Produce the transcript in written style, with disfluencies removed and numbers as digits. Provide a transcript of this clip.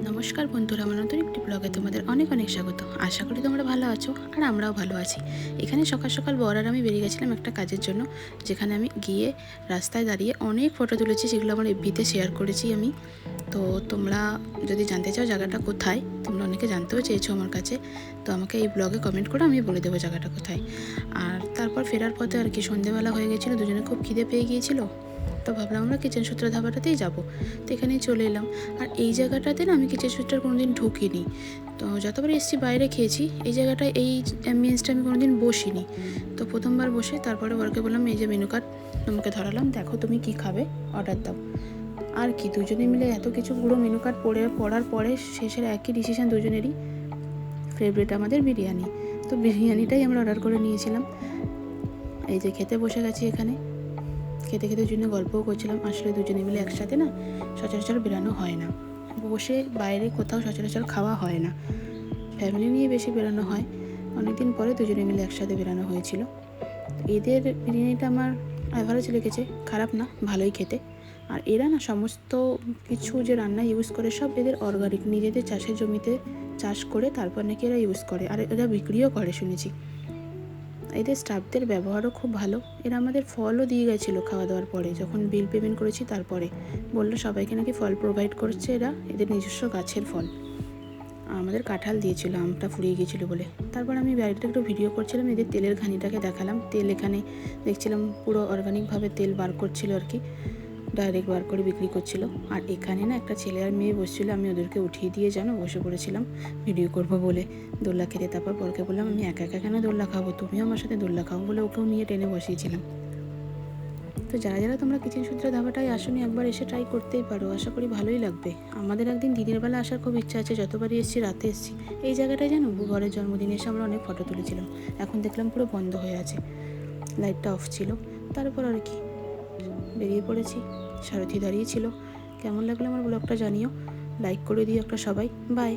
নমস্কার বন্ধুরা, আমার নতুন একটি ব্লগে তোমাদের অনেক অনেক স্বাগত। আশা করি তোমরা ভালো আছো আর আমরাও ভালো আছি। এখানে সকাল সকাল বর আর আমি বেরিয়ে গেছিলাম একটা কাজের জন্য, যেখানে আমি গিয়ে রাস্তায় দাঁড়িয়ে অনেক ফটো তুলেছি, যেগুলো আমার এফবিতে শেয়ার করেছি আমি। তো তোমরা যদি জানতে চাও জায়গাটা কোথায়, তোমরা অনেকে জানতেও চেয়েছো আমার কাছে, তো আমাকে এই ব্লগে কমেন্ট করে আমি বলে দেবো জায়গাটা কোথায়। আর তারপর ফেরার পথে আর কি সন্ধেবেলা হয়ে গেছিলো, দুজনে খুব খিদে পেয়ে গিয়েছিলো, তো ভাবলাম আমরা কিচেন সূত্র ধাবাটাতেই যাবো। তো এখানেই চলে এলাম। আর এই জায়গাটাতে না আমি কিচেন সূত্রের কোনো দিন ঢুকিনি, তো যতবার এসেছি বাইরে খেয়েছি, এই জায়গাটায় এই অ্যাম্বিয়েন্সটা আমি কোনো দিন বসিনি। তো প্রথমবার বসে তারপরে ওরকে বললাম এই যে মেনু কার্ড তোমাকে ধরালাম, দেখো তুমি কি খাবে, অর্ডার দাও। আর কি দুজনে মিলে এত কিছু পুরো মেনু কার্ড পড়ার পরে শেষের একই ডিসিশন দুজনেরই, ফেভারিট আমাদের বিরিয়ানি। তো বিরিয়ানিটাই আমরা অর্ডার করে নিয়েছিলাম। এই যে খেতে বসে গেছি, এখানে খেতে খেতে জন্য গল্পও করছিলাম। আসলে দুজনে মিলে একসাথে না সচরাচর বেরানো হয় না, বসে বাইরে কোথাও সচরাচর খাওয়া হয় না, ফ্যামিলি নিয়ে বেশি বেরানো হয়। অনেকদিন পরে দুজনে মিলে একসাথে বেরানো হয়েছিল। এদের বিরিয়ানিটা আমার অ্যাভারেজ লেগেছে, খারাপ না, ভালোই খেতে। আর এরা না সমস্ত কিছু যে রান্না ইউজ করে সব এদের অর্গানিক, নিজেদের চাষের জমিতে চাষ করে তারপর নাকি এরা ইউজ করে, আর এরা বিক্রিও করে শুনেছি। এদের স্টাফদের ব্যবহারও খুব ভালো। এরা আমাদের ফলও দিয়ে গেছিলো খাওয়া দাওয়ার পরে, যখন বিল পেমেন্ট করেছি তারপরে বললো সবাইকে নাকি ফল প্রোভাইড করছে এরা, এদের নিজস্ব গাছের ফল। আমাদের কাঁঠাল দিয়েছিল, আমটা ফুরিয়ে গিয়েছিলো বলে। তারপর আমি বাড়িতে একটু ভিডিও করছিলাম, এদের তেলের ঘানিটাকে দেখালাম। তেল এখানে দেখছিলাম পুরো অর্গানিকভাবে তেল বার করছিল আর কি, ডাইরেক্ট বার করে বিক্রি করছিল। আর এখানে না একটা ছেলে আর মেয়ে বসছিল, আমি ওদেরকে উঠিয়ে দিয়ে জানো বসে পড়েছিলাম ভিডিও করব বলে দোল্লা খেতে। তারপর পরকে বললাম আমি একা একা কেন দোল্লা খাবো, তুমিও আমার সাথে দোল্লা খাও বলে ওকেও নিয়ে টেনে বসিয়েছিলাম। তো যারা যারা তোমরা কিচেন সূত্র ধাবাটায় আসোনি, একবার এসে ট্রাই করতেই পারো, আশা করি ভালোই লাগবে। আমাদের একদিন দিনের বেলা আসার খুব ইচ্ছা আছে, যতবারই এসেছি রাতে এসেছি। এই জায়গাটায় জানো ঘরের জন্মদিনে এসে আমরা অনেক ফটো তুলেছিলাম, এখন দেখলাম পুরো বন্ধ হয়ে আছে, লাইটটা অফ ছিল। তারপর আর কি বেরিয়ে পড়েছি, সারথি দাঁড়িয়েছিল। কেমন লাগলো আমার ব্লগটা জানিও, লাইক করে দিও একটা সবাই। বাই।